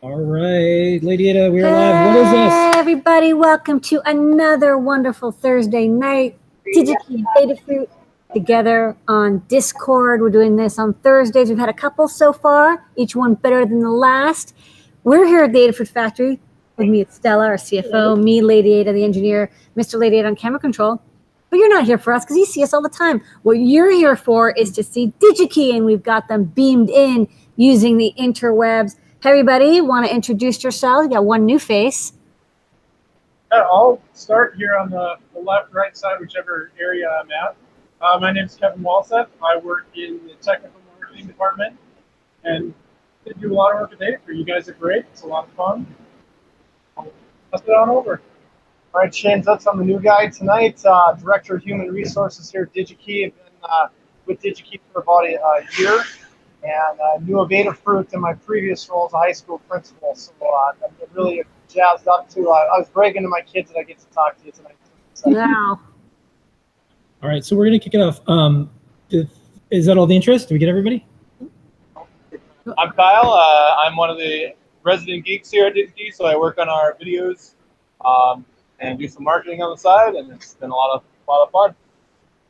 All right, Lady Ada, we are live. What is this? Hey, everybody, welcome to another wonderful Thursday night. Digi-Key and Adafruit together on Discord. We're doing this on Thursdays. We've had a couple so far, each one better than the last. We're here at the Adafruit Factory. With me, it's Stella, our CFO, me, Lady Ada, the engineer, Mr. Lady Ada on camera control. But you're not here for us because you see us all the time. What you're here for is to see Digi-Key, and we've got them beamed in using the interwebs. Hey, everybody, want to introduce yourselves? You got one new face. I'll start here on the left, right side, whichever area I'm at. My name is Kevin Walseth. I work in the technical marketing department and do a lot of work with Adafruit. You guys are great. It's a lot of fun. I'll pass it on over. All right, Shane Zutz, I'm the new guy tonight. Director of Human Resources here at Digi-Key. I've been with Digi-Key for about a year, and knew of Adafruit in my previous role as a high school principal. So I'm really jazzed up to. I was bragging to my kids that I get to talk to you tonight. So. Wow. All right, so we're going to kick it off. Is that all the interest? Did we get everybody? I'm Kyle. I'm one of the resident geeks here at Digi-Key, so I work on our videos and do some marketing on the side, and it's been a lot of fun.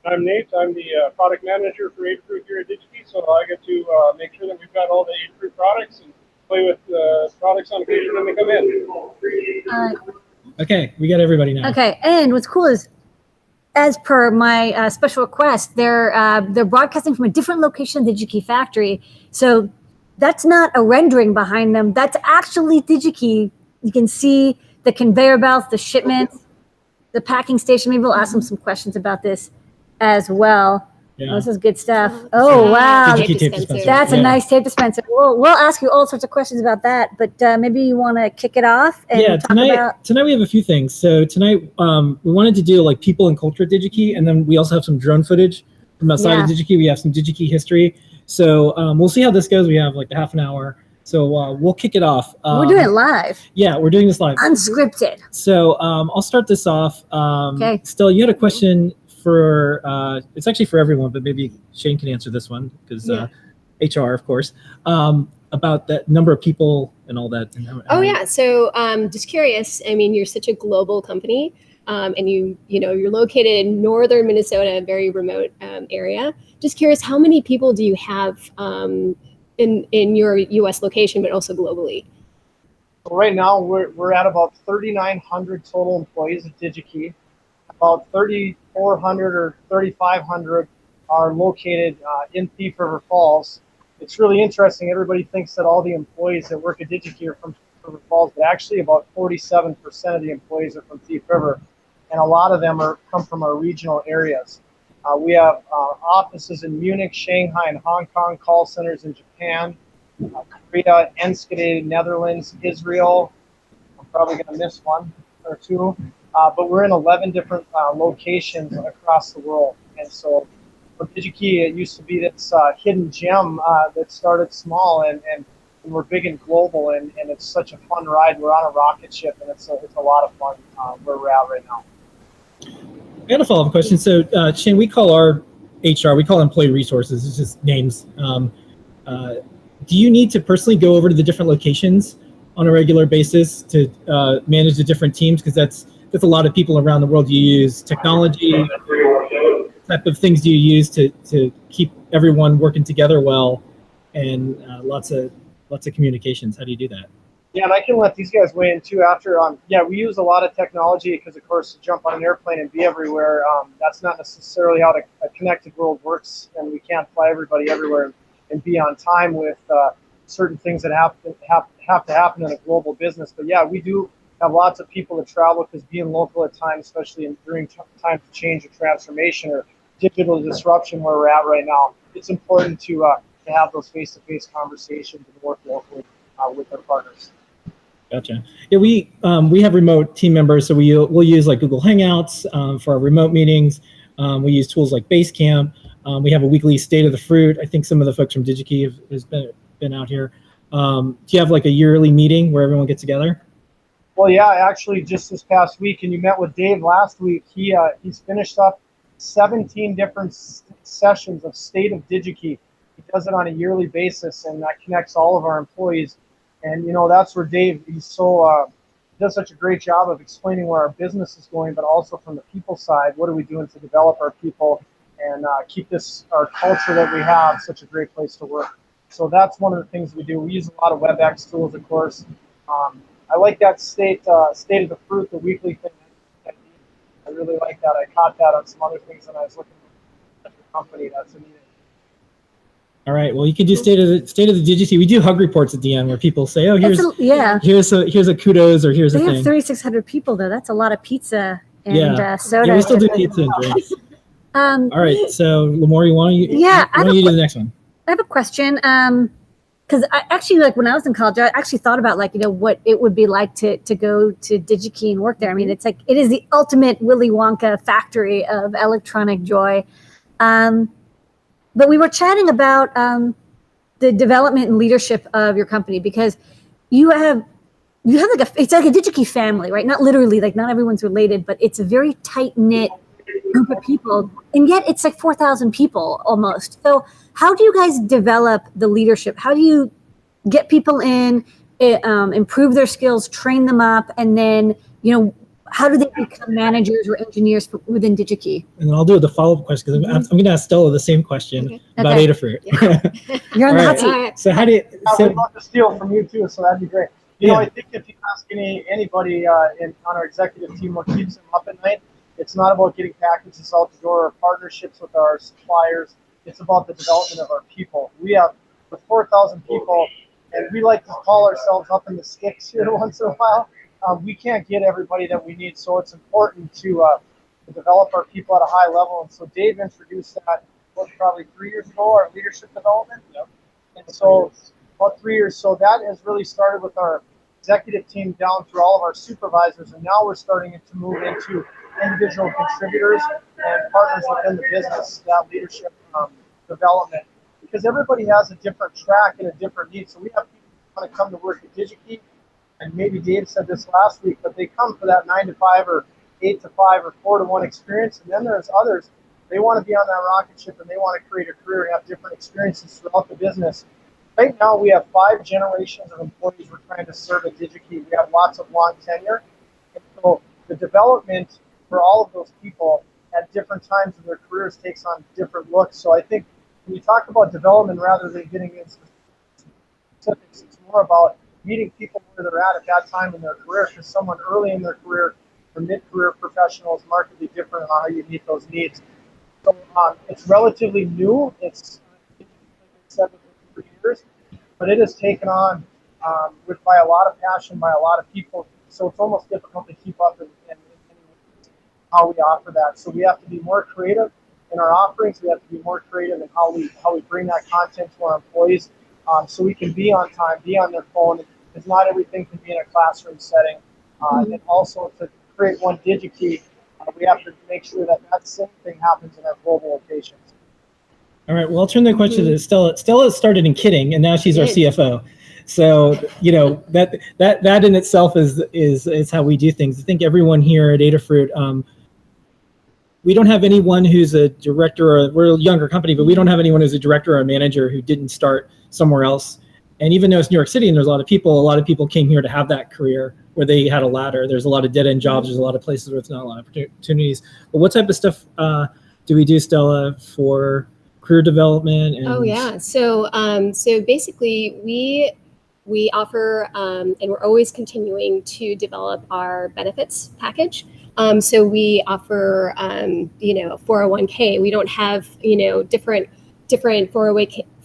I'm Nate. I'm the product manager for Adafruit here at Digi-Key, so I get to make sure that we've got all the Adafruit products and play with products on occasion when they come in. Okay, we got everybody now. Okay, and what's cool is, as per my special request, they're broadcasting from a different location than Digi-Key Factory. So that's not a rendering behind them. That's actually Digi-Key. You can see the conveyor belts, the shipments, the packing station. Maybe we'll ask them some questions about this as well. Yeah. Oh, this is good stuff. Oh, wow. Digi-Key tape dispenser. That's a nice tape dispenser. We'll ask you all sorts of questions about that, but maybe you want to kick it off and talk about... Tonight we have a few things. So tonight we wanted to do like people and culture at Digi-Key, and then we also have some drone footage from outside of Digi-Key. We have some Digi-Key history. So we'll see how this goes. We have like a half an hour. So we'll kick it off. We're doing it live. Yeah, we're doing this live. Unscripted. So I'll start this off. Okay. Stella, you had a question for, it's actually for everyone, but maybe Shane can answer this one because HR, of course, about that number of people and all that. Oh yeah, so just curious. I mean, you're such a global company, and you're located in northern Minnesota, a very remote area. Just curious, how many people do you have in your U.S. location, but also globally? So right now we're at about 3,900 total employees at Digi-Key. About 3,400 or 3,500 are located in Thief River Falls. It's really interesting. Everybody thinks that all the employees that work at Digi-Key are from Thief River Falls, but actually about 47% of the employees are from Thief River, and a lot of them come from our regional areas. We have offices in Munich, Shanghai, and Hong Kong, call centers in Japan, Korea, Enschede, Netherlands, Israel. I'm probably going to miss one or two. But we're in 11 different locations across the world. And so for Digi-Key, it used to be this hidden gem that started small, and we're big and global, and it's such a fun ride. We're on a rocket ship, and it's a lot of fun where we're at right now. I got a follow-up question. So Shane, we call our HR, we call employee resources, it's just names. Do you need to personally go over to the different locations on a regular basis to manage the different teams? Because that's a lot of people around the world. Do you use technology? What type of things do you use to keep everyone working together well, and lots of communications? How do you do that? Yeah, and I can let these guys weigh in too after. Yeah, we use a lot of technology because, of course, to jump on an airplane and be everywhere, that's not necessarily how a connected world works, and we can't fly everybody everywhere and be on time with certain things that have to happen in a global business. But yeah, we do have lots of people that travel because being local at times, especially during times of change or transformation or digital disruption where we're at right now, it's important to have those face-to-face conversations and work locally with our partners. Gotcha. Yeah, we have remote team members, so we'll use like Google Hangouts for our remote meetings. We use tools like Basecamp. We have a weekly State of the Fruit. I think some of the folks from Digi-Key has been out here. Do you have like a yearly meeting where everyone gets together? Well, yeah, actually, just this past week, and you met with Dave last week. He's finished up 17 different sessions of State of Digi-Key. He does it on a yearly basis, and that connects all of our employees And that's where Dave, does such a great job of explaining where our business is going, but also from the people side, what are we doing to develop our people and keep our culture that we have such a great place to work. So that's one of the things we do. We use a lot of WebEx tools, of course. I like that state of the fruit, the weekly thing. I really like that. I caught that on some other things when I was looking at the company. That's neat. All right. Well, you can do state of the Digi-Key. We do hug reports at the end where people say, "Oh, here's a kudos," or "Here's a They thing." have 3,600 people though. That's a lot of pizza and soda. Yeah, we still do pizza and drinks. All right. So, Lamore, you want to do the next one? I have a question. Because I actually, like when I was in college, I actually thought about what it would be like to go to Digi-Key and work there. I mean, it is the ultimate Willy Wonka factory of electronic joy. But we were chatting about the development and leadership of your company, because you have it's like a Digi-Key family, right? Not literally, like not everyone's related, but it's a very tight knit group of people, and yet it's like 4,000 people almost. So how do you guys develop the leadership? How do you get people in, improve their skills, train them up, and then how do they become managers or engineers within Digi-Key? And then I'll do the follow-up question, because I'm going to ask Stella the same question about Adafruit. Yeah. You're on the hot seat. So how do you? I would love to steal from you too, so that'd be great. I think if you ask anybody on our executive team what keeps them up at night, it's not about getting packages out the door or partnerships with our suppliers. It's about the development of our people. We have 4,000 people, and we like to call ourselves up in the sticks here once in a while. We can't get everybody that we need, so it's important to develop our people at a high level. And so Dave introduced that probably 3 years ago, our leadership development. Yep. And so about 3 years. So that has really started with our executive team down through all of our supervisors, and now we're starting to move into individual contributors and partners within the business, that leadership development, because everybody has a different track and a different need. So we have people who want to come to work at Digi-Key, and maybe Dave said this last week, but they come for that 9 to 5 or 8 to 5 or 4 to 1 experience. And then there's others, they want to be on that rocket ship and they want to create a career and have different experiences throughout the business. Right now, we have 5 generations of employees we're trying to serve at Digi-Key. We have lots of long tenure. And so the development for all of those people at different times in their careers takes on different looks. So I think when you talk about development rather than getting into specifics, it's more about meeting people where they're at that time in their career, because someone early in their career or mid-career professional is markedly different on how you meet those needs. So it's relatively new. It's 7 to 3 years, but it is taken on by a lot of passion by a lot of people. So it's almost difficult to keep up and how we offer that. So we have to be more creative in our offerings. We have to be more creative in how we bring that content to our employees, so we can be on time, be on their phone, because not everything can be in a classroom setting. And also to create one Digi-Key, we have to make sure that same thing happens in our global locations. All right. Well, I'll turn the question to Stella. Stella started in Kidding, and now she's our CFO. So that in itself is how we do things. I think everyone here at Adafruit, we don't have anyone who's a director, or we're a younger company, but we don't have anyone who's a director or a manager who didn't start somewhere else. And even though it's New York City and there's a lot of people came here to have that career where they had a ladder. There's a lot of dead-end jobs. There's a lot of places where it's not a lot of opportunities. But what type of stuff do we do, Stella, for career development? And So basically we offer, and we're always continuing to develop our benefits package. So we offer, 401k. We don't have, different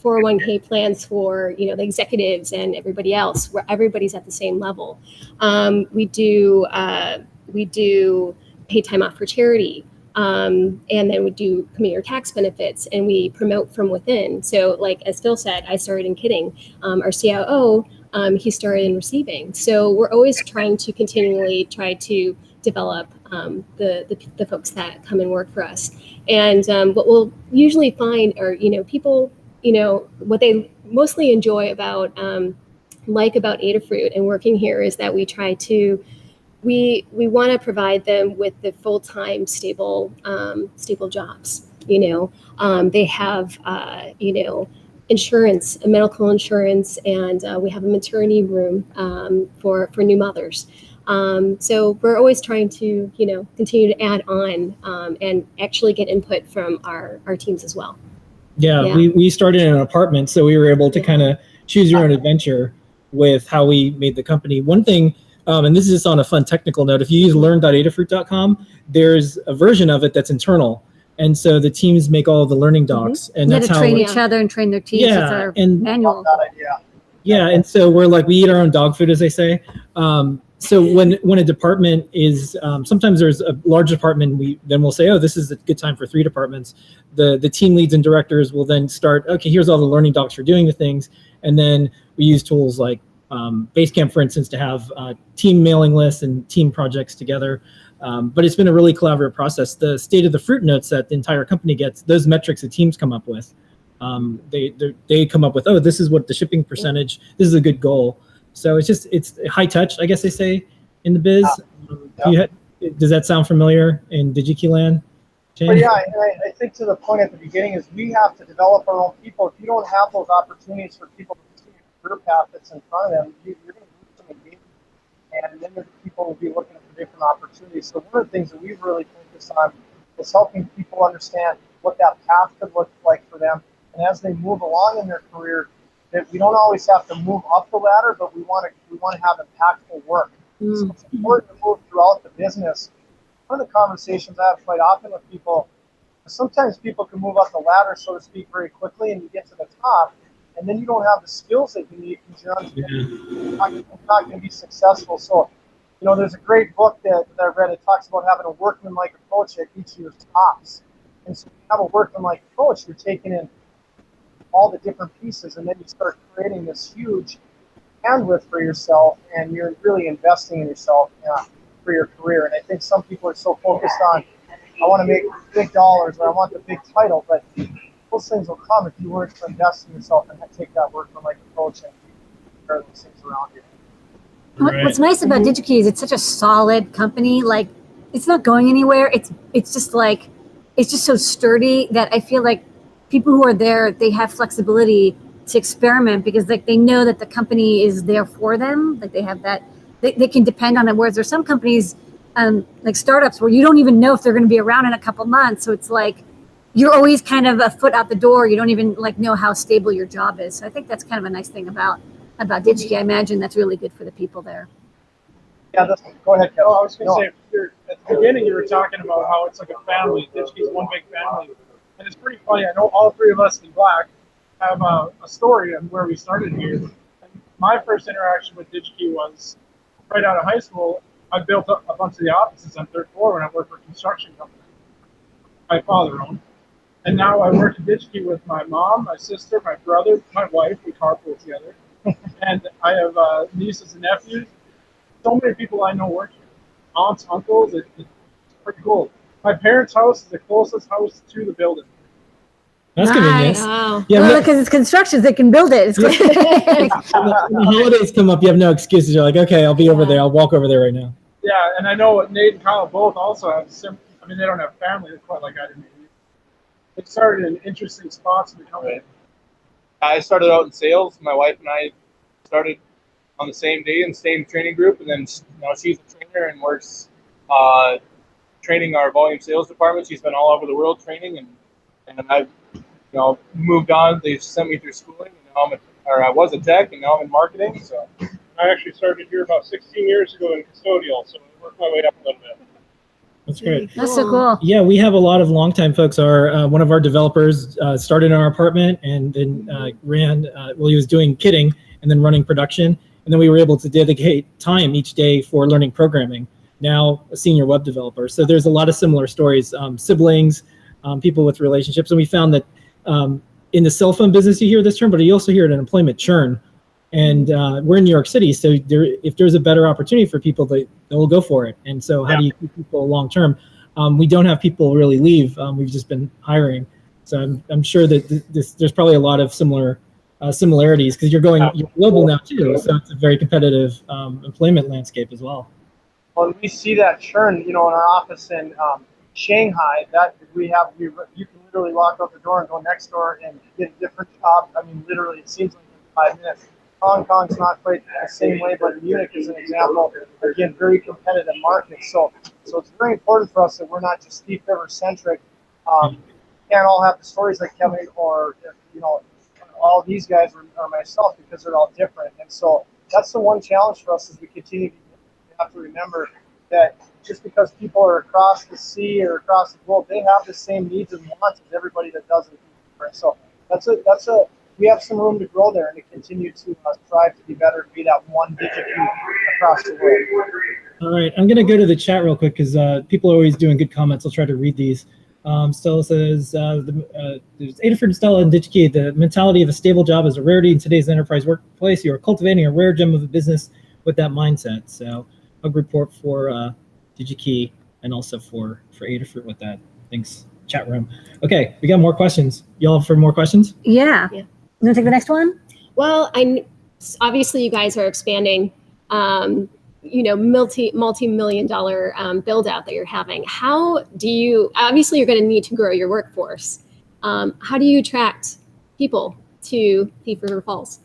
401k plans for, the executives and everybody else, where everybody's at the same level. We do pay time off for charity. And then we do commuter tax benefits, and we promote from within. So like, as Phil said, I started in Kidding. Our COO, he started in receiving. So we're always trying to continually try to develop the folks that come and work for us. And what we'll usually find are, people, what they mostly enjoy about Adafruit and working here is that we try to, we want to provide them with the full-time stable jobs. They have, insurance, medical insurance, and we have a maternity room for new mothers. So we're always trying to, continue to add on and actually get input from our teams as well. Yeah. We started in an apartment, so we were able to kind of choose your own adventure with how we made the company. One thing, and this is just on a fun technical note, if you use learn.adafruit.com, there's a version of it that's internal. And so the teams make all of the learning docs, and that's how train each other and train their teams. Yeah, it's our and manual. Yeah, and so we're like, we eat our own dog food, as they say. So when a department is, sometimes there's a large department, we'll say, oh, this is a good time for 3 departments. The team leads and directors will then start, okay, here's all the learning docs for doing the things. And then we use tools like Basecamp, for instance, to have team mailing lists and team projects together. But it's been a really collaborative process. The state of the fruit notes that the entire company gets, those metrics the teams come up with. They come up with, oh, this is what the shipping percentage, this is a good goal. So it's high touch, I guess they say in the biz. Does that sound familiar in Digi-Key land? But yeah, I think to the point at the beginning is we have to develop our own people. If you don't have those opportunities for people to see a career path that's in front of them, you're going to lose some engagement. And then the people will be looking for different opportunities. So one of the things that we've really focused on is helping people understand what that path could look like for them. And as they move along in their career, that we don't always have to move up the ladder, but we want to have impactful work. So it's important to move throughout the business. One of the conversations I have quite often with people, sometimes people can move up the ladder, so to speak, very quickly, and you get to the top, and then you don't have the skills that you need because you're not going to be successful. So, there's a great book that I read. It talks about having a workmanlike approach at each of your stops. And so, if you have a workmanlike approach, you're taking in all the different pieces, and then you start creating this huge bandwidth for yourself, and you're really investing in yourself for your career. And I think some people are so focused on, I want to make big dollars, or I want the big title, but those things will come if you were to invest in yourself and take that workmanlike approach and prepare those things around you. What's nice about Digi-Key is it's such a solid company. Like, it's not going anywhere. It's just so sturdy that I feel like people who are there, they have flexibility to experiment because they know that the company is there for them. Like they have that, they can depend on it. Whereas there's some companies, like startups, where you don't even know if they're going to be around in a couple months. So it's like you're always kind of a foot out the door. You don't even know how stable your job is. So I think that's kind of a nice thing about Digi-Key. I imagine that's really good for the people there. Yeah, go ahead, Kevin. Oh, I was going to say, at the beginning, you were talking about how it's like a family. Digi-Key's one big family. And it's pretty funny. I know all 3 of us in black have a story on where we started here. And my first interaction with Digi-Key was right out of high school. I built up a bunch of the offices on 3rd floor when I worked for a construction company my father owned. And now I work at Digi-Key with my mom, my sister, my brother, my wife. We carpool together. And I have nieces and nephews. So many people I know work here. Aunts, uncles. It's pretty cool. My parents' house is the closest house to the building. That's convenient. Wow. Yeah, Well, because it's construction, they can build it. when the holidays come up, you have no excuses. You're like, okay, I'll be over there. I'll walk over there right now. Yeah, and I know Nate and Kyle both also have they don't have family quite like I did. They started in interesting spots in the company. I started out in sales. My wife and I started on the same day in the same training group, and then she's a trainer and works training our volume sales department. She's been all over the world training, and I've moved on. They sent me through schooling, and now I was a tech, and now I'm in marketing. So I actually started here about 16 years ago in custodial, so I worked my way up a little bit. That's great. That's so cool. Yeah, we have a lot of longtime folks. One of our developers started in our apartment and then ran, he was doing kitting and then running production. And then we were able to dedicate time each day for learning programming. Now a senior web developer. So there's a lot of similar stories, siblings, people with relationships. And we found that in the cell phone business, you hear this term, but you also hear it in employment churn. And we're in New York City, so if there's a better opportunity for people, they will go for it. And so how do you keep people long term? We don't have people really leave. We've just been hiring. So I'm sure that there's probably a lot of similarities because you're global now too. So it's a very competitive employment landscape as well. Well, we see that churn, in our office in Shanghai, that we you can literally walk out the door and go next door and get a different job. I mean, literally, it seems like in 5 minutes. Hong Kong's not quite the same way, but Munich is an example. Again, very competitive market. So it's very important for us that we're not just Thief River centric. Can't all have the stories like Kevin or all these guys or myself, because they're all different. And so that's the one challenge for us as we continue. We have to remember that just because people are across the sea or across the globe, they have the same needs and wants as everybody that does it. So we have some room to grow there and to continue to strive to be better and be that one Digi-Key across the world. All right, I'm going to go to the chat real quick because people are always doing good comments. I'll try to read these. Stella says, there's Adafruit and Stella and Digi-Key. The mentality of a stable job is a rarity in today's enterprise workplace. You are cultivating a rare gem of a business with that mindset. So hug report for Digi-Key and also for Adafruit with that. Thanks, chat room. Okay, we got more questions. Y'all for more questions? Yeah. You want to take the next one? Well, obviously you guys are expanding, multi-million dollar build out that you're having. How do you, obviously you're going to need to grow your workforce. How do you attract people to Thief River Falls?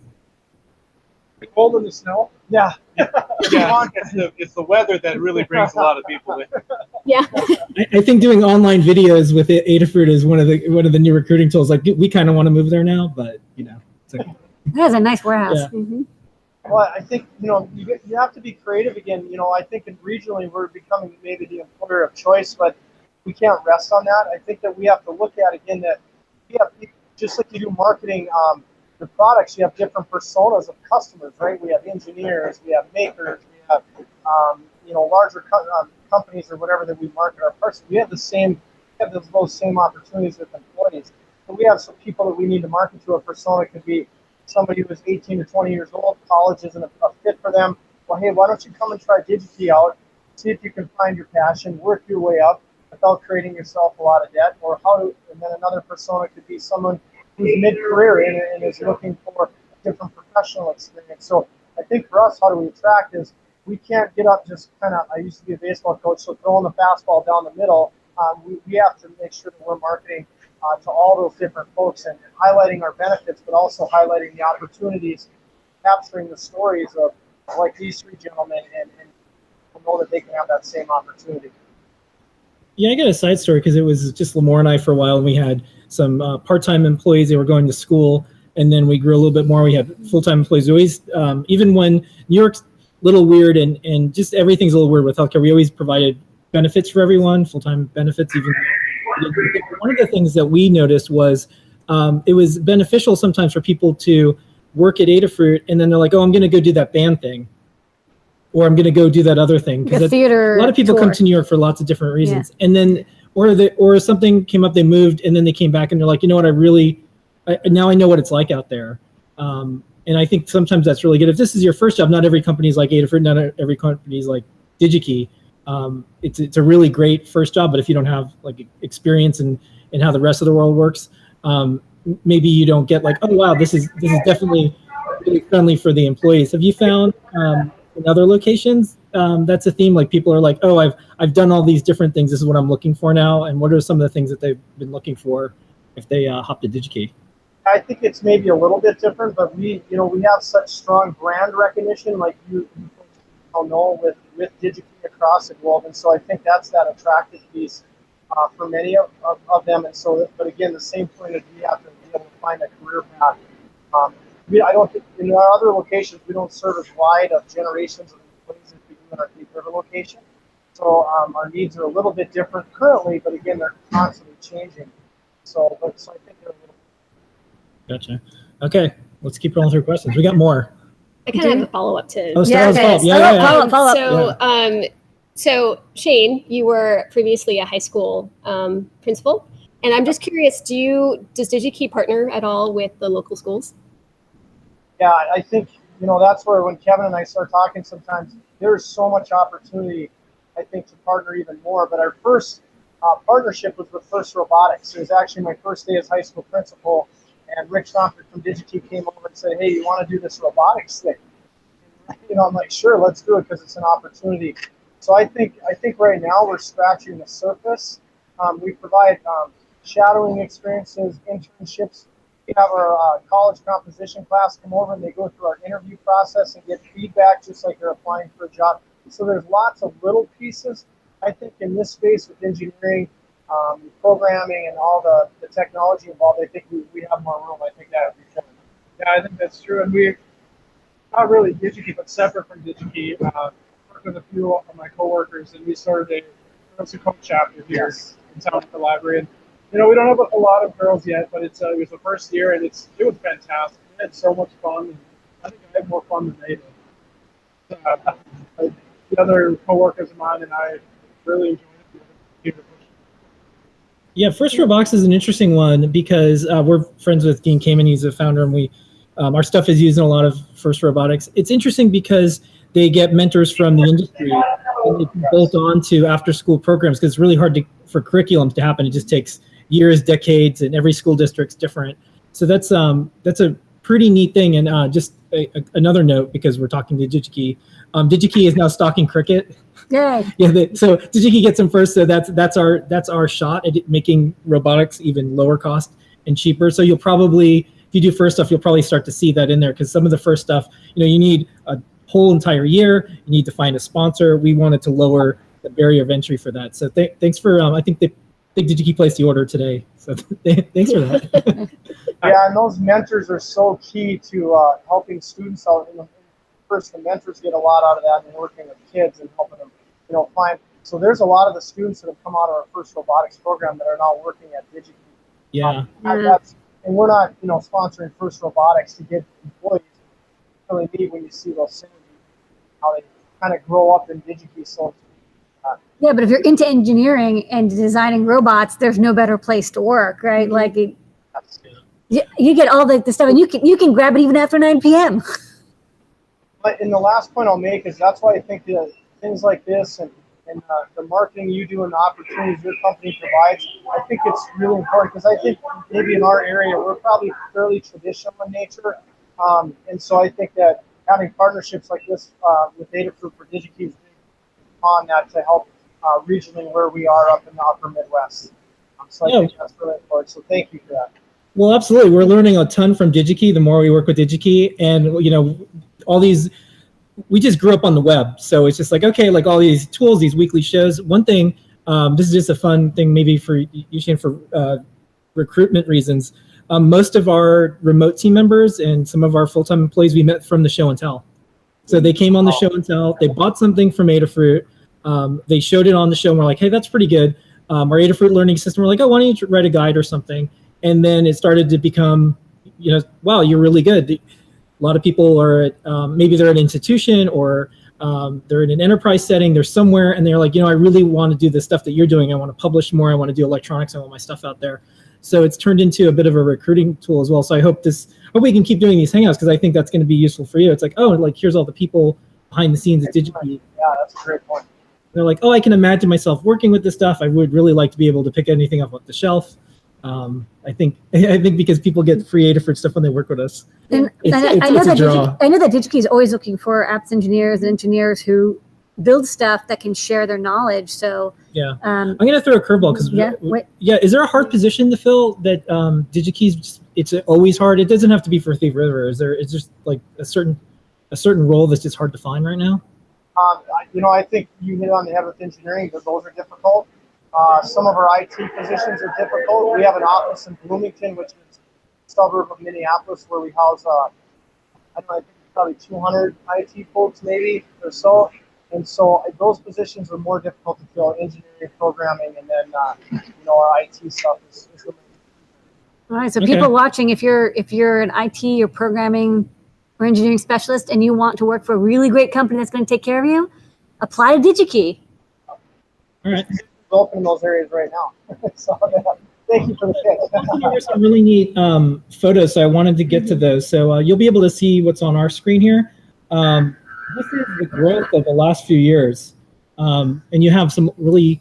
The cold and the snow. Yeah. It's the weather that really brings a lot of people in. Yeah. I think doing online videos with Adafruit is one of the new recruiting tools. Like we kind of want to move there now, but it's okay. That is a nice warehouse. Yeah. Mm-hmm. Well, I think, you have to be creative again. I think regionally we're becoming maybe the employer of choice, but we can't rest on that. I think that we have to look at, again, that we have, just like you do marketing, the products, you have different personas of customers, right? We have engineers, we have makers, we have, larger companies or whatever that we market our parts. We have those same opportunities with employees. So we have some people that we need to market to. A persona could be somebody who is 18 to 20 years old, college isn't a fit for them. Well, hey, why don't you come and try Digi-Key out, see if you can find your passion, work your way up without creating yourself a lot of debt, and then another persona could be someone who's mid-career and is looking for a different professional experience. So I think for us, how do we attract is we can't get up just kind of, I used to be a baseball coach, so throwing the fastball down the middle. We have to make sure that we're marketing to all those different folks and highlighting our benefits, but also highlighting the opportunities, capturing the stories of like these three gentlemen, and know that they can have that same opportunity. Yeah, I got a side story because it was just Lamore and I for a while, and we had some part-time employees. They were going to school, and then we grew a little bit more. We had full-time employees. We always, even when New York's a little weird and just everything's a little weird with healthcare, we always provided benefits for everyone, full-time benefits. Even one of the things that we noticed was it was beneficial sometimes for people to work at Adafruit, and then they're like, oh, I'm going to go do that band thing, or I'm going to go do that other thing. The theater. A lot of people tour. come to New York for lots of different reasons, and then or something came up, they moved, and then they came back and they're like, you know what, now I know what it's like out there. And I think sometimes that's really good. If this is your first job, not every company is like Adafruit, not every company is like Digi-Key. It's a really great first job, but if you don't have like experience in how the rest of the world works, maybe you don't get like, oh wow, this is definitely really friendly for the employees. Have you found in other locations that's a theme? Like people are like, oh, I've done all these different things. This is what I'm looking for now. And what are some of the things that they've been looking for if they hop to Digi-Key? I think it's maybe a little bit different, but we have such strong brand recognition, like you know, with Digi-Key across the globe, and so I think that's that attractive piece for many of them. And so, but again, the same point is we have to be able to find a career path. I don't think in our other locations we don't serve as wide of generations of employees as we do in our Thief River location. So our needs are a little bit different currently, but again, they're constantly changing. So I think they're a little. Gotcha. Okay, let's keep rolling through questions. We got more. I kind of have a follow-up to. Oh, Stella's follow-up. Yeah. Follow up. So Shane, you were previously a high school principal, and I'm just curious, does Digi-Key partner at all with the local schools? Yeah, I think, that's where when Kevin and I start talking sometimes, there's so much opportunity, I think, to partner even more. But our first partnership was with First Robotics. It was actually my first day as high school principal, and Rick Stomper from Digi-Key came over and said, hey, you want to do this robotics thing? I'm like, sure, let's do it because it's an opportunity. So I think right now we're scratching the surface We provide shadowing experiences, internships. We have our college composition class come over and they go through our interview process and get feedback just like they're applying for a job. So there's lots of little pieces. I think in this space with engineering, programming, and all the technology involved, I think we have more room. I think that would be fun. Yeah, I think that's true. And we're not really DigiKey, but separate from DigiKey. Worked with a few of my coworkers, and we started a Girls Who Code chapter here in town at the library. And we don't have a lot of girls yet, but it was the first year, and it was fantastic. We had so much fun, and I think I had more fun than they did. The other coworkers of mine and I really enjoyed it. Yeah, First Robotics is an interesting one because we're friends with Dean Kamen. He's a founder, and we our stuff is used in a lot of First Robotics. It's interesting because they get mentors from the industry and they can bolt on to after-school programs because it's really hard for curriculum to happen. It just takes years, decades, and every school district's different. So that's a pretty neat thing. And just another note, because we're talking to Digi-Key, Digi-Key is now stocking Cricut. Yay. Yeah, so Digi-Key gets them first. So that's our shot at making robotics even lower cost and cheaper. So you'll probably, if you do first stuff, you'll probably start to see that in there because some of the first stuff, you need a whole entire year. You need to find a sponsor. We wanted to lower the barrier of entry for that. So thanks for, I think Digi-Key placed the order today. So thanks for that. Yeah, and those mentors are so key to helping students out. First, the mentors get a lot out of that and working with kids and helping them, find. So there's a lot of the students that have come out of our First Robotics program that are now working at Digi-Key. Yeah. And we're not, sponsoring First Robotics to get employees. It's really neat when you see those synergies, how they kind of grow up in Digi-Key. So Yeah, but if you're into engineering and designing robots, there's no better place to work, right? Like you get all the stuff, and you can grab it even after 9 p.m. But the last point I'll make is that's why I think that things like this and the marketing you do and the opportunities your company provides, I think it's really important because I think maybe in our area we're probably fairly traditional in nature, and so I think that having partnerships like this with Adafruit for Digi-Key is on that to help regionally where we are up in the upper Midwest. So I think that's really important. So thank you for that. Well, absolutely. We're learning a ton from Digi-Key the more we work with Digi-Key, and all these. We just grew up on the web, so it's just like, okay, like all these tools, these weekly shows. One thing, this is just a fun thing maybe for you, Shane, for recruitment reasons. Most of our remote team members and some of our full-time employees we met from the show and tell. So they came on the show and tell. They bought something from Adafruit. They showed it on the show, and we're like, hey, that's pretty good. Our Adafruit learning system, we're like, oh, why don't you write a guide or something? And then it started to become, wow, you're really good. A lot of people are at, maybe they're at an institution or they're in an enterprise setting, they're somewhere, and they're like, I really want to do the stuff that you're doing. I want to publish more. I want to do electronics. I want my stuff out there. So it's turned into a bit of a recruiting tool as well. So I hope we can keep doing these hangouts because I think that's going to be useful for you. It's like, oh, like here's all the people behind the scenes at Digi-Key. Yeah, that's a great point. They're like, oh, I can imagine myself working with this stuff. I would really like to be able to pick anything up off the shelf. I think because people get free Adafruit stuff when they work with us. And I know that Digi-Key is always looking for apps engineers and engineers who build stuff that can share their knowledge. So yeah, I'm gonna throw a curveball because is there a hard position to fill that Digi-Key's it's always hard? It doesn't have to be for Thief River. Is just like a certain role that's just hard to find right now? I think you hit on the head with engineering, but those are difficult. Some of our IT positions are difficult. We have an office in Bloomington, which is a suburb of Minneapolis, where we house, I think probably 200 IT folks maybe or so. And so those positions are more difficult to fill, engineering, programming, and then, our IT stuff is the main. All right, so people watching, if you're an IT or programming or engineering specialist and you want to work for a really great company that's going to take care of you, apply to Digi-Key. All right. Open in those areas right now. So thank you for the pitch. There's some really neat photos, so I wanted to get to those. So you'll be able to see what's on our screen here. This is the growth of the last few years. And you have some really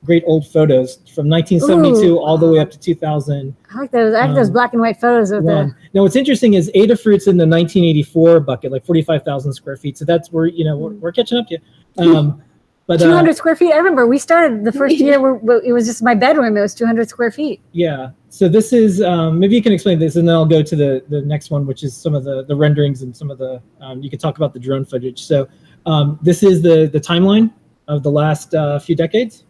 great old photos from 1972 all the way up to 2000. I like those. I like those black and white photos of the. Now, what's interesting is Adafruit's in the 1984 bucket, like 45,000 square feet. So that's where we're catching up to you. But 200 square feet. I remember we started the first year where it was just my bedroom. It was 200 square feet. yeah. So this is maybe you can explain this, and then I'll go to the next one, which is some of the renderings and some of the you can talk about the drone footage. So this is the timeline of the last few decades.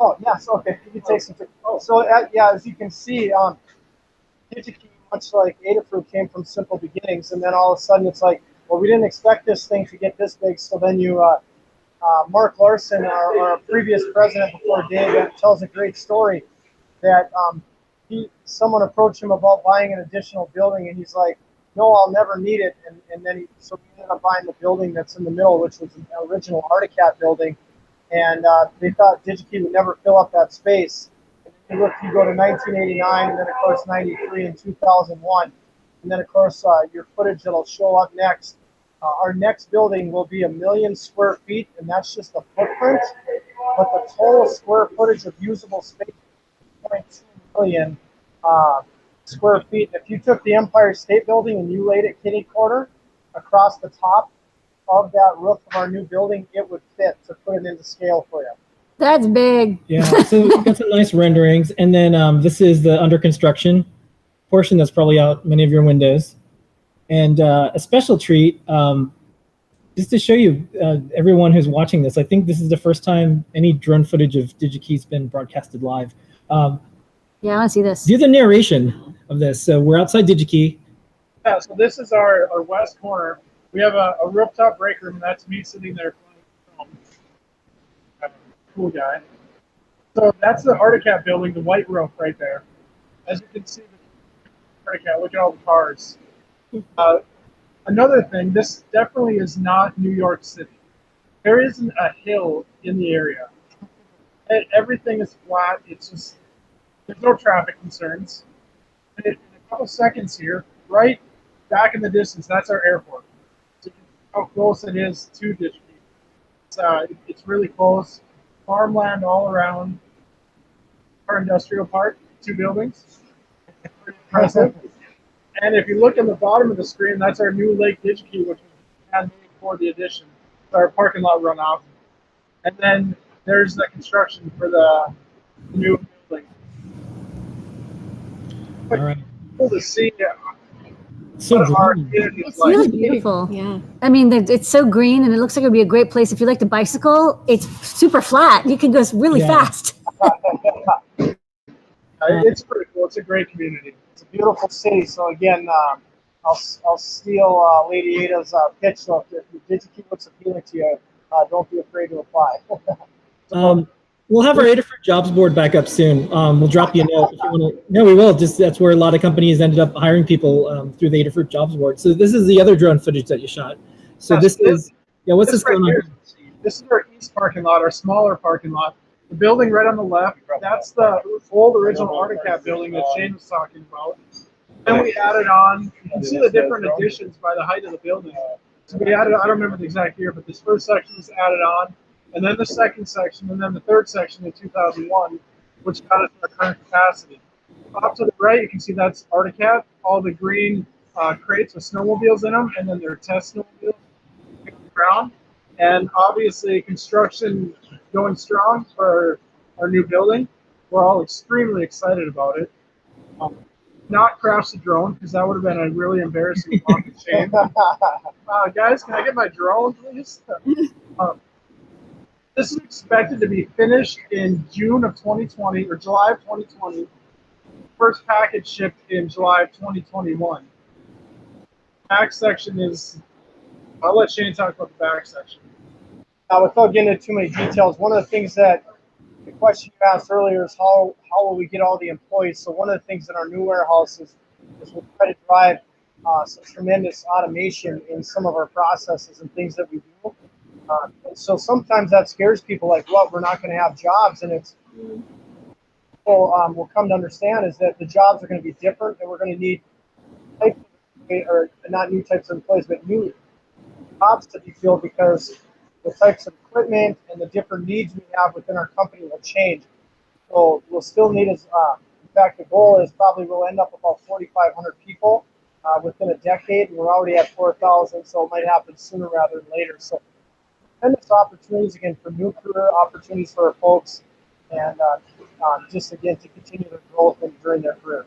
Oh, yes, okay. You can take some. So, yeah, as you can see, Digi-Key, much like Adafruit, came from simple beginnings, and then all of a sudden it's like, well, we didn't expect this thing to get this big. So then Mark Larson, our previous president before Dave, tells a great story that someone approached him about buying an additional building, and he's like, no, I'll never need it. And then so we ended up buying the building that's in the middle, which was the original Articat building. And they thought Digi-Key would never fill up that space. And you go to 1989, and then of course 93 and 2001, and then of course your footage that'll show up next. Our next building will be 1 million square feet, and that's just the footprint. But the total square footage of usable space is 0.2 million square feet. If you took the Empire State Building and you laid it kitty corner across the top of that roof of our new building, it would fit to put it into scale for you. That's big. Yeah, so we've got some nice renderings, and then this is the under construction portion that's probably out many of your windows. And a special treat, just to show you, everyone who's watching this, I think this is the first time any drone footage of Digi-Key's been broadcasted live. Yeah, I want to see this. Do the narration of this. So we're outside Digi-Key. Yeah, so this is our west corner. We have a rooftop break room, and that's me sitting there playing film. Cool guy. So that's the Articat building, the white roof right there. As you can see, the Articat, look at all the cars. Another thing, this definitely is not New York City. There isn't a hill in the area. Everything is flat. It's just, there's no traffic concerns. And in a couple seconds here, right back in the distance, that's our airport. So how close it is to Digi-Key. It's really close. Farmland all around. Our industrial park, 2 buildings. Pretty impressive. And if you look on the bottom of the screen, that's our new Lake Digi-Key, which was handmade for the addition. Our parking lot runoff. And then there's the construction for the new building. All right. Cool to see So what our green. community is It's like. really beautiful. Yeah. I mean, it's so green, and it looks like it would be a great place if you like to bicycle. It's super flat. You can go really Yeah. fast. It's pretty cool. It's a great community. It's a beautiful city. So again, I'll steal Lady Ada's pitch. So if Digi-Key looks appealing to you, don't be afraid to apply. We'll have our Adafruit jobs board back up soon. We'll drop you a note if you want to. No, we will. Just that's where a lot of companies ended up hiring people through the Adafruit jobs board. So this is the other drone footage that you shot. So Yeah, this so is what's this right going here, on? this is our east parking lot, our smaller parking lot. The building right on the left, that's the old original Articat building that Shane was talking about. Then we added on, you can see the different additions by the height of the building. So we added, I don't remember the exact year, but this first section was added on, and then the second section, and then the third section in 2001, which got us our current capacity. Off to the right, you can see that's Articat, all the green crates with snowmobiles in them, and then their test snowmobiles on the ground. And obviously construction going strong for our new building. We're all extremely excited about it. Not crash the drone, because that would have been a really embarrassing walk of shame. Guys, can I get my drone, please? This is expected to be finished in June of 2020 or July of 2020. First package shipped in July of 2021. Back section is, I'll let Shane talk about the back section. Without getting into too many details, one of the things that the question you asked earlier is how will we get all the employees? So one of the things in our new warehouse is we'll try to drive some tremendous automation in some of our processes and things that we do. And so sometimes that scares people, like, what, we're not going to have jobs? And it's people will come to understand is that the jobs are going to be different, and we're going to need types of, or not new types of employees, but new jobs to be filled, because the types of equipment and the different needs we have within our company will change. So we'll still need, in fact, the goal is probably we'll end up about 4,500 people within a decade. We're already at 4,000, so it might happen sooner rather than later. So tremendous opportunities again for new career opportunities for our folks, and just again to continue their growth and during their career.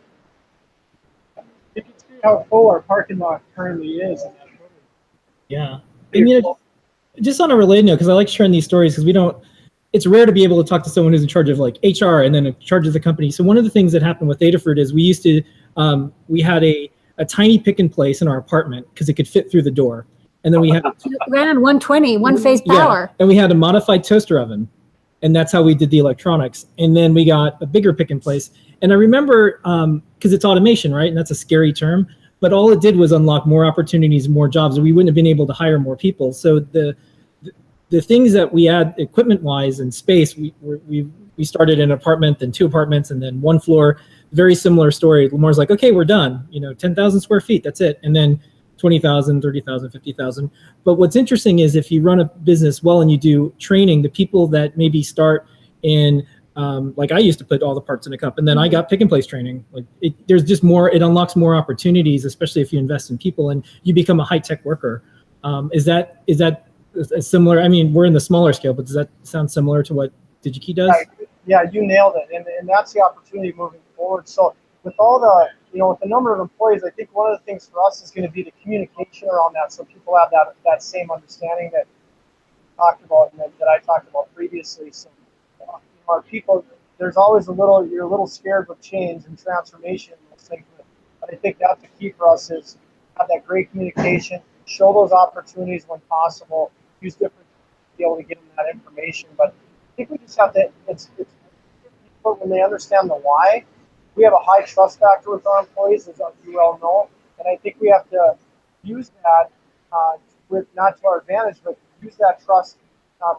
You can see how full our parking lot currently is in that photo. Yeah. And, you know, just on a related note, because I like sharing these stories, because we don't, it's rare to be able to talk to someone who's in charge of like HR and then in charge of the company. So one of the things that happened with Adafruit is we used to, we had a tiny pick and place in our apartment because it could fit through the door. And then we had Ran on 120, one-phase power. and we had a modified toaster oven, and that's how we did the electronics. And then we got a bigger pick and place. And I remember, because it's automation, right? And that's a scary term, but all it did was unlock more opportunities, more jobs, and we wouldn't have been able to hire more people. So the things that we add equipment-wise and space, we started an apartment, then 2 apartments, and then 1 floor. Very similar story. Lamar's like, okay, we're done. You know, 10,000 square feet, that's it. And then 20,000, 30,000, 50,000. But what's interesting is if you run a business well and you do training, the people that maybe start in, like I used to put all the parts in a cup, and then I got pick and place training. Like there's just more, it unlocks more opportunities, especially if you invest in people and you become a high-tech worker. Is that similar? I mean, we're in the smaller scale, but does that sound similar to what Digi-Key does? Yeah, you nailed it, and that's the opportunity moving forward. So with all the, you know, with the number of employees, I think one of the things for us is going to be the communication around that, so people have that same understanding that I talked about and that I talked about previously. So our people, there's always you're a little scared with change and transformation and those things, but I think that's the key for us is have that great communication, show those opportunities when possible, use different to be able to get them that information. But I think we just have to, it's when they understand the why. We have a high trust factor with our employees, as you well know, and I think we have to use that with not to our advantage, but use that trust,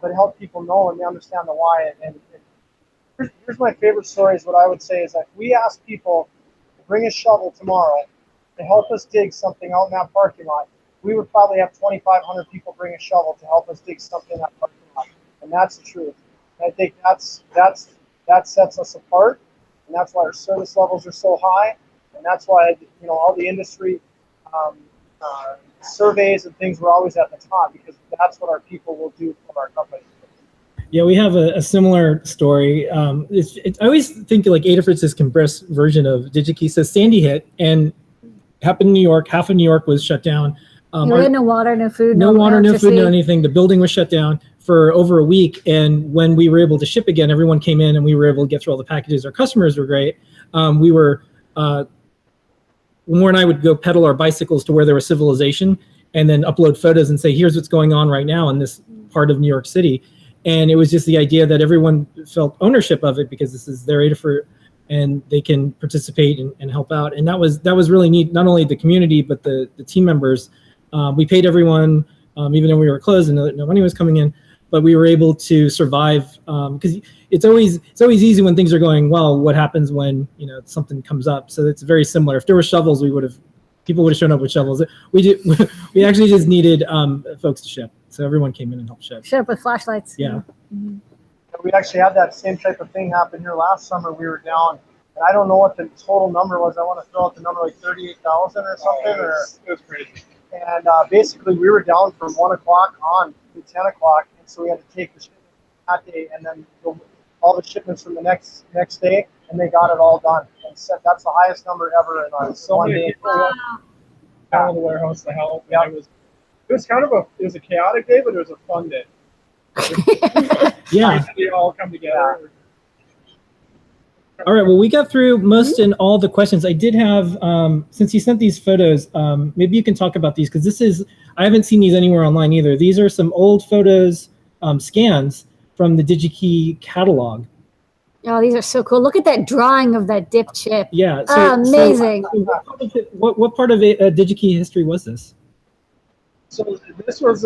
but help people know and they understand the why. And here's my favorite story is what I would say is that we ask people to bring a shovel tomorrow to help us dig something out in that parking lot. We would probably have 2,500 people bring a shovel to help us dig something in that parking lot, and that's the truth. And I think that sets us apart. And that's why our service levels are so high, and that's why, you know, all the industry surveys and things, we're always at the top, because that's what our people will do for our company. Yeah, we have a similar story. I always think like Adafruit's this compressed version of Digi-Key. So Sandy hit and happened in New York. Half of New York was shut down. We had no water, no food, no water, no food, electricity. no anything. The building was shut down for over a week. And when we were able to ship again, everyone came in and we were able to get through all the packages. Our customers were great. Lamar and I would go pedal our bicycles to where there was civilization and then upload photos and say, here's what's going on right now in this part of New York City. And it was just the idea that everyone felt ownership of it because this is their Adafruit and they can participate and help out. And that was really neat, not only the community, but the team members. We paid everyone, even though we were closed and no money was coming in, but we were able to survive because it's always easy when things are going well. What happens when, you know, something comes up? So it's very similar. If there were shovels, people would have shown up with shovels. We actually just needed folks to ship. So everyone came in and helped ship. Shut up with flashlights. Yeah. Mm-hmm. We actually had that same type of thing happen here last summer. We were down, and I don't know what the total number was. I want to throw out the number like 38,000 or something. It was crazy. And basically, we were down from 1 o'clock on to 10 o'clock, and so we had to take the shipment that day, and then all the shipments from the next day, and they got it all done. And said that's the highest number ever in one day. Out of the warehouse to help. Yeah. It was kind of a chaotic day, but it was a fun day. Yeah. They all come together. All right. Well, we got through most and all the questions. I did have, since you sent these photos, maybe you can talk about these because I haven't seen these anywhere online either. These are some old photos, scans from the DigiKey Catalog. Oh, these are so cool. Look at that drawing of that dip chip. Yeah. Amazing. So what part of DigiKey history was this? So this was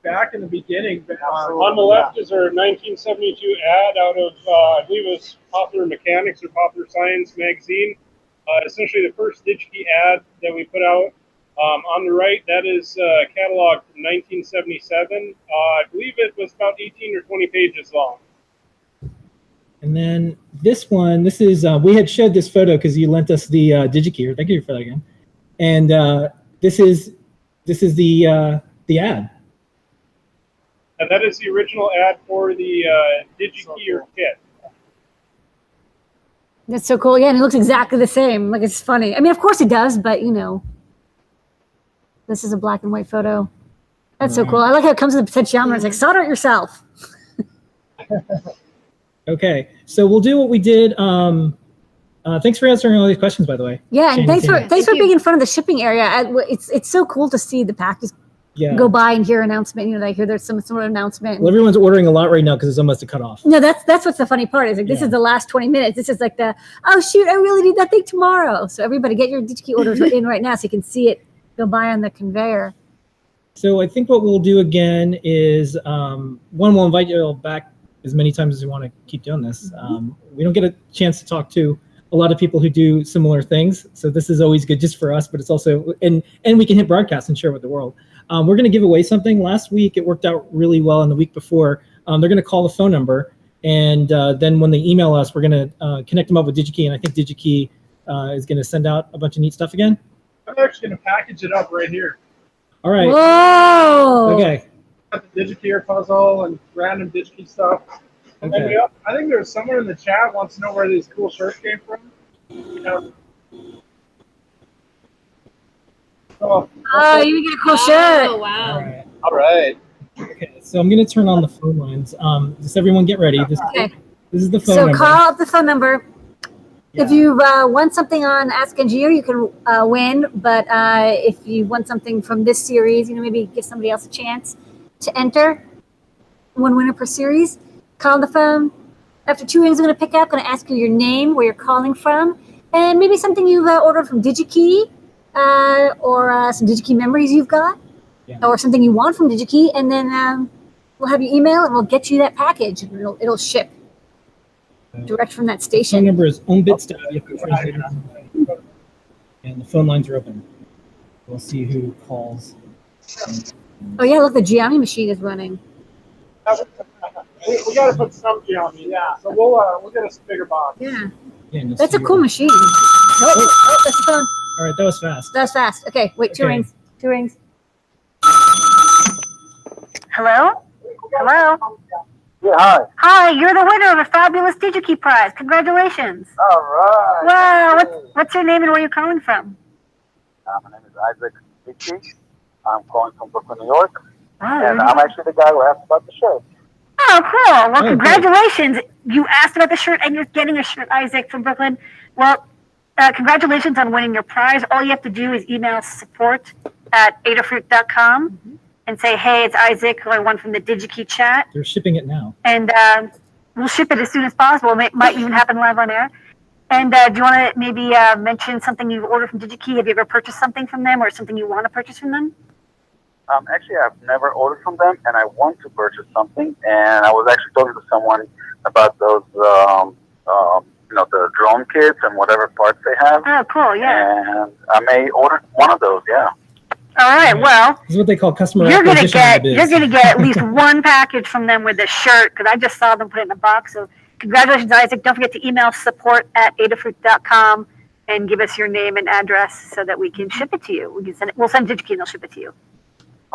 back in the beginning. On the left is our 1972 ad out of, I believe it was Popular Mechanics or Popular Science magazine. Essentially the first Digi-Key ad that we put out. On the right, that is catalog from 1977. I believe it was about 18 or 20 pages long. And then this one, this is, we had showed this photo because you lent us the Digi-Key. Thank you for that again. and this is the ad. And that is the original ad for the Digi-Key or kit. That's so cool. Yeah, and it looks exactly the same. Like, it's funny. I mean, of course it does, but you know, this is a black and white photo. That's so cool. I like how it comes with the potentiometer. It's like, solder it yourself. Okay, so we'll do what we did. Thanks for answering all these questions, by the way. Yeah, and Shane thanks for being in front of the shipping area. It's so cool to see the packages go by and hear an announcement. You know, like, hear there's some sort of announcement. Well, everyone's ordering a lot right now because it's almost a cutoff. No, that's what's the funny part. Is like, this is the last 20 minutes. This is like oh shoot, I really need that thing tomorrow. So everybody, get your Digi-Key orders in right now so you can see it go by on the conveyor. So I think what we'll do again is we'll invite you all back as many times as you want to keep doing this. We don't get a chance to talk to a lot of people who do similar things, so this is always good just for us, but it's also, and we can hit broadcast and share with the world. We're going to give away something. Last week it worked out really well, and the week before they're going to call the phone number, and then when they email us, we're going to connect them up with Digi-Key, and I think Digi-Key is going to send out a bunch of neat stuff again. I'm actually going to package it up right here. All right. Whoa! Okay. Got the Digi-Key puzzle and random Digi-Key stuff. And Okay. I think there's someone in the chat wants to know where these cool shirts came from. Oh, you get a cool shirt. Oh, wow. All right. All right. Okay, so I'm going to turn on the phone lines. Just everyone get ready. This is the phone So number. call up the phone number. If you want something on Ask Engineer, you can win. But if you want something from this series, you know, maybe give somebody else a chance to enter. One winner per series. Call the phone. After 2 rings, I'm going to pick up. Going to ask you your name, where you're calling from, and maybe something you've ordered from Digi-Key, or some Digi-Key memories you've got, or something you want from Digi-Key, and then we'll have you email and we'll get you that package. It'll ship direct from that Phone station. number is OwnBitStyle. You have to translate it. And the phone lines are open. We'll see who calls. Oh yeah, look, the Gianni machine is running. We got to put some on me. Yeah. So we'll get us a bigger box. Yeah, Yeah, and you'll that's a see cool who- machine. Oh, that's the phone. All right, that was fast. That's fast. Okay, wait, 2 Okay. rings. 2 rings. Hello? Hello? Yeah, hi. Hi, you're the winner of a fabulous Digi-Key prize. Congratulations. All right. Wow, what's your name and where you're calling from? My name is Isaac Digi. I'm calling from Brooklyn, New York. Wow, And I'm actually the guy who asked about the shirt. Oh, cool. Well, Oh, congratulations. You asked about the shirt and you're getting a shirt, Isaac, from Brooklyn. Well, congratulations on winning your prize. All you have to do is email support@adafruit.com and say, hey, it's Isaac, who I won from the Digi-Key chat. They're shipping it now. And we'll ship it as soon as possible. It might even happen live on air. And do you want to maybe mention something you ordered from Digi-Key? Have you ever purchased something from them or something you want to purchase from them? Actually, I've never ordered from them, and I want to purchase something. And I was actually talking to someone about those, the drone kits and whatever parts they have. Oh, cool, yeah. And I may order one of those, yeah. All right, well, This is what they call customer you're gonna acquisition in the biz. get at least one package from them with a shirt, because I just saw them put it in a box. So congratulations, Isaac. Don't forget to email support@adafruit.com and give us your name and address so that we can ship it to you. We can send it. We'll send Digi-Key and they'll ship it to you.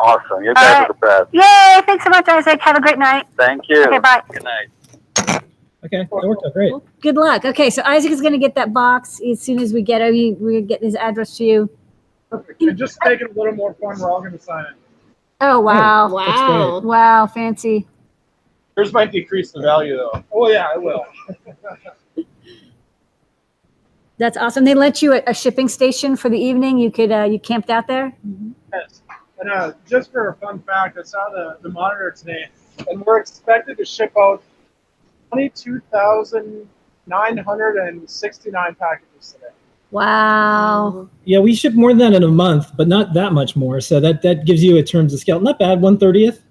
Awesome. You guys right. are the best. Yay! Thanks so much, Isaac. Have a great night. Thank you. Okay, bye. Good night. Okay, that worked out great. Good luck. Okay, so Isaac is going to get that box as soon as we get it. We're get his address to you. Perfect. And just to make it a little more fun, we're all going to sign it. Oh, wow. Wow. Wow, fancy. Yours might decrease the value though. Oh yeah, it will. That's awesome. They lent you a shipping station for the evening. You could you camped out there. Yes. And just for a fun fact, I saw the monitor today, and we're expected to ship out 22,969 packages today. Wow. Yeah, we ship more than that in a month, but not that much more. So that gives you a terms of scale. Not bad, 1/30th.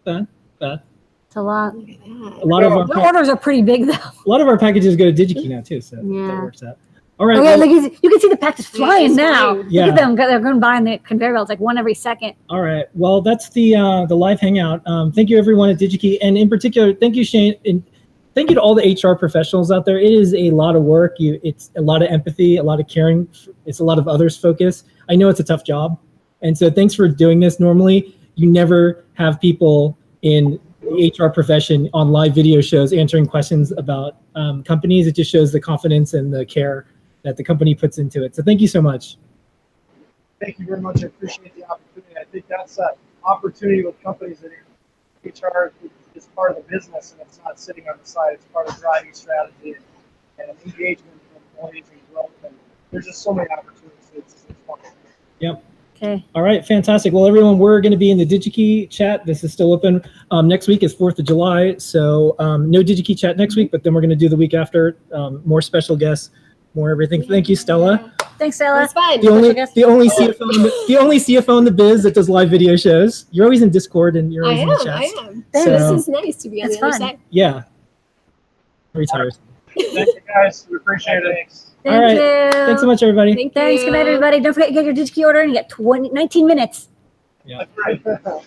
Bad. It's a lot. Look at that. A lot of The orders are pretty big, though. a lot of our packages go to Digi-Key now too, so Yeah. that works out. All right. Okay, well- look, you can see the packages flying it's now. flying. Yeah. Look at them. They're going by on the conveyor belts, like one every second. All right. Well, that's the live hangout. Thank you everyone at Digi-Key, and in particular, thank you Shane. And thank you to all the HR professionals out there. It is a lot of work. It's a lot of empathy, a lot of caring. It's a lot of others focus. I know it's a tough job. And so thanks for doing this. Normally, you never have people in the HR profession on live video shows answering questions about companies. It just shows the confidence and the care that the company puts into it. So thank you so much. Thank you very much. I appreciate the opportunity. I think that's an opportunity with companies that HR is part of the business and it's not sitting on the side. It's part of driving strategy and engagement for employees and growth. And there's just so many opportunities. It's wonderful. Yep. Okay. All right, fantastic. Well, everyone, we're going to be in the Digi-Key chat. This is still open. Next week is 4th of July, so no Digi-Key chat next week, but then we're going to do the week after. More special guests, more everything. Thank you, Stella. Thanks, Stella. That's fine. The only CFO in the biz that does live video shows. You're always in Discord and you're always in the chat. I am. Thanks. This is nice to be on It's the other fun. side. Yeah. Retires. Thank you guys. We appreciate it. Thanks. Thank All right. you. Thanks so much, everybody. Thank Thanks. you. Good night, everybody. Don't forget to get your Digi-Key order and you get 19 minutes. Yeah. That's right.